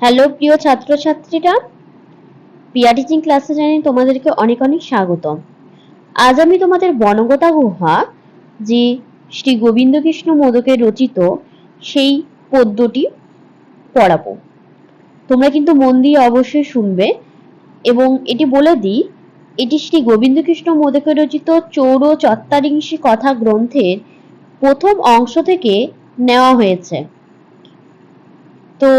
Hello প্রিয় ছাত্রছাত্রীরা, পিয়া teaching ক্লাসে জানাই তোমাদেরকে অনেক অনেক স্বাগতম। আজ আমি তোমাদের বনগতা গুহা যে শ্রী গোবিন্দকৃষ্ণ মোদকের রচিত সেই পদ্যটি পড়াবো। তোমরা কিন্তু মন দিয়ে অবশ্যই শুনবে এবং এটি বলে দিই, এটি শ্রী গোবিন্দকৃষ্ণ মোদকের রচিত চৌর চত্বারিংশী কথা গ্রন্থের প্রথম অংশ থেকে নেওয়া হয়েছে। তো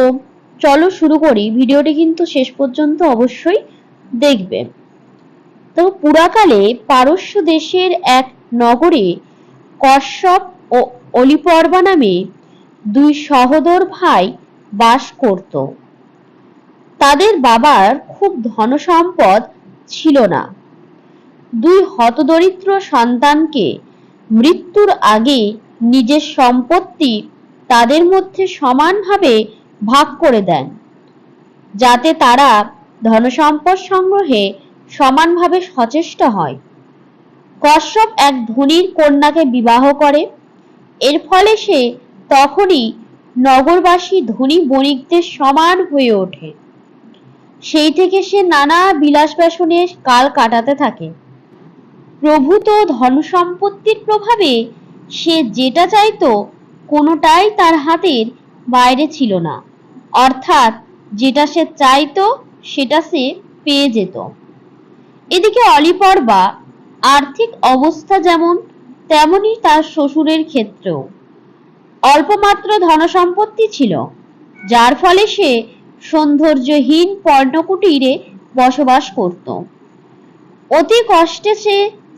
চলো শুরু করি। ভিডিওটি কিন্তু শেষ পর্যন্ত অবশ্যই দেখবে। তো পুরাকালে পারস্য দেশের এক নগরে কশ্যপ ও অলিপর্বা নামে দুই সহোদর ভাই বাস করত। তাদের বাবার খুব ধনসম্পদ ছিল না। দুই হতদরিদ্র সন্তানকে মৃত্যুর আগে নিজের সম্পত্তি তাদের মধ্যে সমানভাবে ভাগ করে দেন, যাতে তারা ধনসম্পদ সংগ্রহে সমানভাবে সচেষ্ট হয়। কশ্যপ এক ধনীর কন্যাকে বিবাহ করে। এর ফলে সে তখনই নগরবাসী ধনী বণিকদের সমান হয়ে ওঠে। সেই থেকে সে নানা বিলাস ব্যসনে কাল কাটাতে থাকে। প্রভূত ধনসম্পত্তির প্রভাবে সে যেটা চাইতো কোনোটাই তার হাতের বাইরে ছিল না, অর্থাৎ যেটা সে চাইতো সেটা সে পেয়ে যেত। এদিকে অলিপর্বা আর্থিক অবস্থা যেমন তেমনি তার শ্বশুরের ক্ষেত্রেও অল্পমাত্র ধনসম্পত্তি ছিল, যার ফলে সে সৌন্দর্যহীন পর্ণকুটিরে বসবাস করত। অতি কষ্টে সে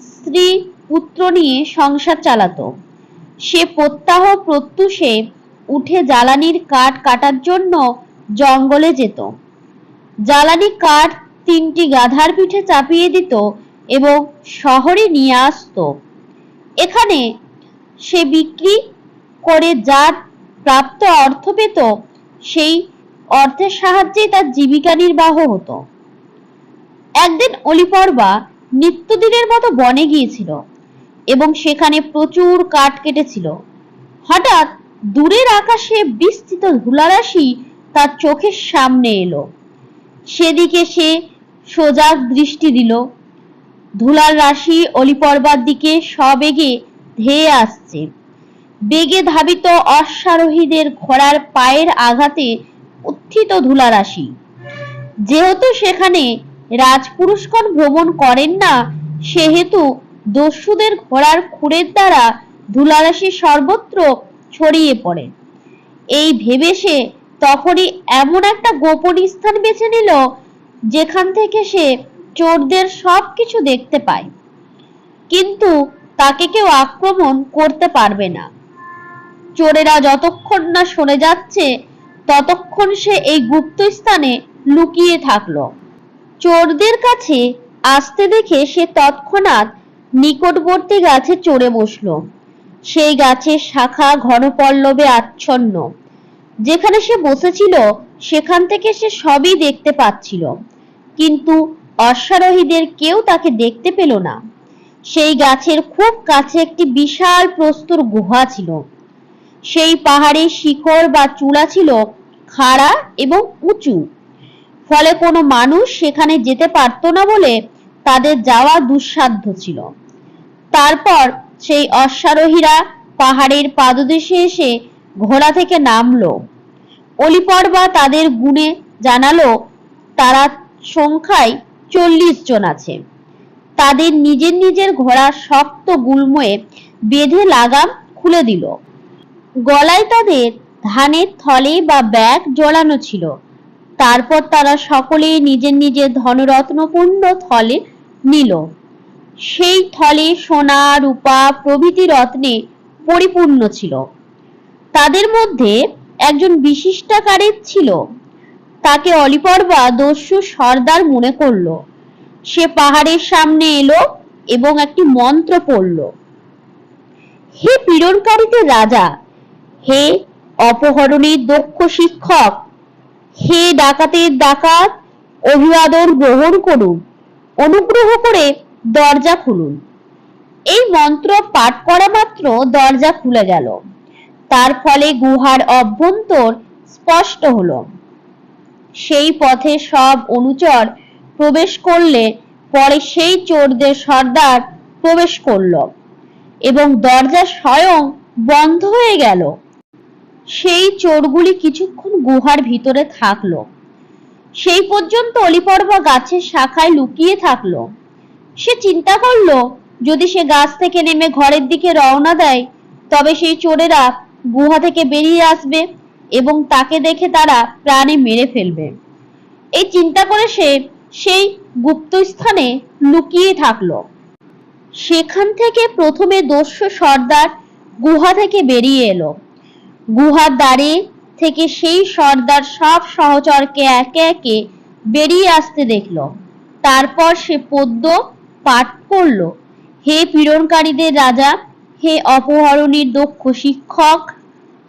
স্ত্রী পুত্র নিয়ে সংসার চালাতো। সে প্রত্যহ প্রত্যুষে উঠে জ্বালানির কাঠ কাটার জন্য জঙ্গলে যেত। জ্বালানি কাঠ 3টি গাধার পিঠে চাপিয়ে দিত এবং শহরে নিয়ে আসতো। এখানে সে বিক্রি করে যা প্রাপ্ত অর্থ পেত, সেই অর্থের সাহায্যে তার জীবিকা নির্বাহ হতো। একদিন অলিপর্বা নিত্যদিনের মতো বনে গিয়েছিল এবং সেখানে প্রচুর কাঠ কেটেছিল। হঠাৎ দূরের আকাশে বিস্তৃত ধুলারাশি তার চোখের সামনে এলো। সেদিকে সে সজাগ দৃষ্টি দিল। ধুলার রাশি অলিপর্বার দিকে সবেগে ধেয়ে আসছে। বেগে ধাবিত অশ্বারোহীদের ঘোড়ার পায়ের আঘাতে উত্থিত ধুলারাশি। যেহেতু সেখানে রাজপুরুষগণ ভ্রমণ করেন না, সেহেতু দস্যুদের ঘোড়ার খুরের দ্বারা ধুলারাশি সর্বত্র ছড়িয়ে পড়ে। এই ভেবে সে তখনই এমন একটা গোপন স্থান বেছে নিল যেখান থেকে সে চোরদের সবকিছু দেখতে পায়, কিন্তু তাকে কেউ আক্রমণ করতে পারবে না। চোরেরা যতক্ষণ না সরে যাচ্ছে ততক্ষণ সে এই গুপ্ত স্থানে লুকিয়ে থাকলো। চোরদের কাছে আসতে দেখে সে তৎক্ষণাৎ নিকটবর্তী গাছে চড়ে বসলো। সেই গাছের শাখা ঘন পল্লবে আচ্ছন্ন। যেখানে সে বসেছিল সেখান থেকে সে সবই দেখতে পাচ্ছিল, কিন্তু অশ্বারোহীদের কেউ তাকে দেখতে পেল না। সেই গাছের খুব কাছে একটি বিশাল প্রস্তর গুহা ছিল। সেই পাহাড়ের শিখর বা চূড়া ছিল খাড়া এবং উঁচু, ফলে কোনো মানুষ সেখানে যেতে পারত না বলে তাদের যাওয়া দুঃসাধ্য ছিল। তারপর সেই অশ্বারোহীরা পাহাড়ের পাদদেশে এসে ঘোড়া থেকে নামলো। অলিপর্বা তাদের গুণে জানালো তারা সংখ্যায় 40 জন আছে। তাদের নিজের নিজের ঘোড়ার শক্ত গুল্ময়ে বেঁধে লাগাম খুলে দিল। গলায় তাদের ধানের থলে বা ব্যাগ জড়ানো ছিল। তারপর তারা সকলেই নিজের নিজের ধনরত্নপূর্ণ থলে নিল। সেই থলে সোনা রূপা প্রভৃতি রত্নে পরিপূর্ণ ছিল। তাদের মধ্যে একজন বিশিষ্টাকারের ছিল। তাকে অলিপর্বা দস্যু সর্দার মনে করল। সে পাহাড়ের সামনে এলো এবং একটি মন্ত্র পড়ল। হে পীড়নকারীদের রাজা, হে অপহরণের দক্ষ শিক্ষক, হে ডাকাতের ডাকাত, অভিবাদন গ্রহণ করুন, অনুগ্রহ করে দরজা খুলুন। এই মন্ত্র পাঠ করা মাত্র দরজা খুলে গেল। তার ফলে গুহার অভ্যন্তর স্পষ্ট হলো। সেই পথে সব অনুচর প্রবেশ করলে পরে সেই চোরদের সর্দার প্রবেশ করল এবং দরজা স্বয়ং বন্ধ হয়ে গেল। সেই চোরগুলি কিছুক্ষণ গুহার ভিতরে থাকলো। সেই পর্যন্ত অলিপর্বা গাছের শাখায় লুকিয়ে থাকলো। সে চিন্তা করলো যদি সে গাছ থেকে নেমে ঘরের দিকে রওনা দেয় তবে সেই চোরেরা গুহা থেকে বেরিয়ে আসবে এবং তাকে দেখে তারা প্রাণে মেরে ফেলবে। এই চিন্তা করে সে সেই গুপ্ত স্থানে লুকিয়ে থাকলো। সেখান থেকে প্রথমে দস্যু সর্দার গুহা থেকে বেরিয়ে এলো। গুহার দ্বারে থেকে সেই সর্দার সব সহচরকে একে একে বেরিয়ে আসতে দেখলো। তারপর সে পদ্য পাঠ করলো, হে পীড়নকারীদের রাজা, হে অপহরণীর দক্ষ শিক্ষক,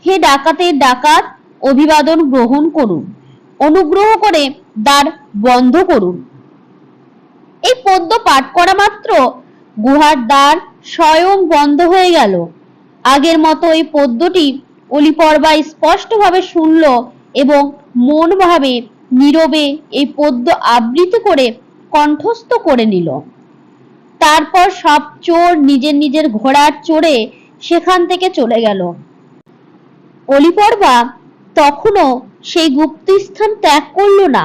হে ডাকাতের ডাকাত, অভিবাদন গ্রহণ করুন, অনুগ্রহ করে দ্বার বন্ধ করুন। এই পদ্য পাঠ করা মাত্র গুহার দ্বার স্বয়ং বন্ধ হয়ে গেল। আগের মতো এই পদ্যটি অলিপর্বা স্পষ্টভাবে শুনল এবং মন ভাবে নীরবে এই পদ্য আবৃত্তি করে কণ্ঠস্থ করে নিল। তারপর সব চোর নিজের নিজের ঘোড়ার চড়ে সেখান থেকে চলে গেল। অলিপর্বা তখনও সেই গুপ্ত স্থান ত্যাগ করলো না।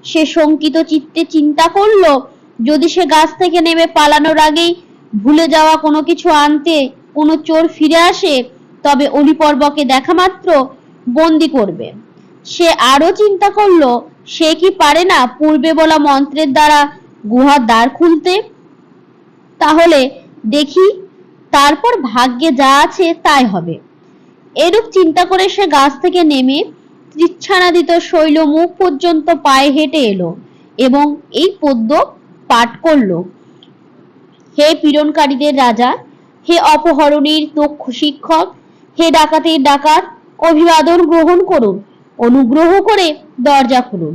সে শঙ্কিত চিত্তে চিন্তা করলো যদি সে গাছ থেকে নেমে পালানোর আগেই ভুলে যাওয়া কোনো কিছু আনতে কোনো চোর ফিরে আসে তবে অলিপর্বাকে দেখা মাত্র বন্দি করবে। সে আরো চিন্তা করলো সে কি পারে না পূর্বে বলা মন্ত্রের দ্বারা গুহার দ্বার খুলতে। তাহলে দেখি, তারপর ভাগ্যে যা আছে তাই হবে। এরূপ চিন্তা করে সে গাছ থেকে নেমে তৃচ্ছানাদিত শৈল মুখ পর্যন্ত পায়ে হেঁটে এলো এবং এই পদ্য পাঠ করলো, হে পীড়নকারীদের রাজা, হে অপহরণীর দক্ষ শিক্ষক, হে ডাকাতের ডাকাত, অভিবাদন গ্রহণ করুন, অনুগ্রহ করে দরজা খুলুন।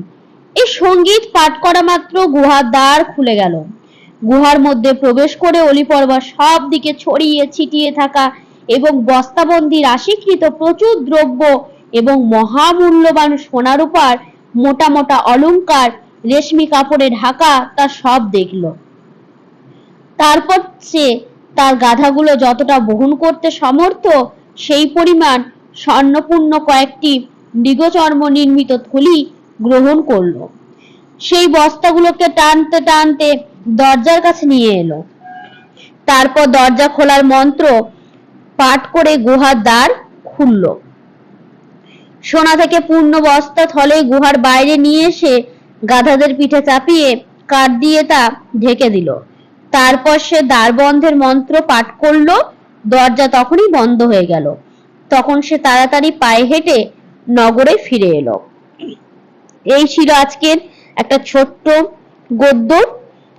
এই সঙ্গীত পাঠ করা মাত্র গুহার দ্বার খুলে গেল। গুহার মধ্যে প্রবেশ করে অলিপর্বা সব দিকে ছড়িয়ে ছিটিয়ে থাকা এবং বস্তাবন্দি রাশিকৃত প্রচুর দ্রব্য এবং মহামূল্যবান সোনারূপার মোটা মোটা অলংকার রেশমি কাপড়ে ঢাকা তা সব দেখল। তারপর সে তার গাধাগুলো যতটা বহন করতে সমর্থ সেই পরিমাণ স্বর্ণপূর্ণ কয়েকটি মৃগচর্ম নির্মিত থলি গ্রহণ করলো। সেই বস্তাগুলোকে টানতে টানতে দরজার কাছে নিয়ে এলো। তারপর দরজা খোলার মন্ত্র পাঠ করে গুহার দ্বার খুলল। সোনা থেকে পূর্ণ বস্তা থলে গুহার বাইরে নিয়ে এসে গাধাদের পিঠে চাপিয়ে কাঠ দিয়ে তা ঢেকে দিল। তারপর সে দ্বার বন্ধের মন্ত্র পাঠ করলো। দরজা তখনই বন্ধ হয়ে গেল। তখন সে তাড়াতাড়ি পায়ে হেঁটে নগরে ফিরে এলো। এই ছিল আজকের একটা ছোট্ট গদ্য।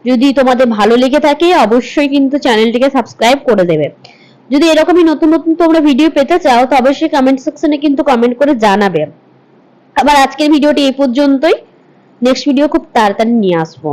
যদি তোমাদের ভালো লেগে থাকে অবশ্যই কিন্তু চ্যানেলটিকে সাবস্ক্রাইব করে দেবে। যদি এরকমই নতুন নতুন তোমরা ভিডিও পেতে চাও তো অবশ্যই কমেন্ট সেকশনে কিন্তু কমেন্ট করে জানাবে। আবার আজকের ভিডিওটি এই পর্যন্তই। নেক্সট ভিডিও খুব তাড়াতাড়ি নিয়ে আসবো।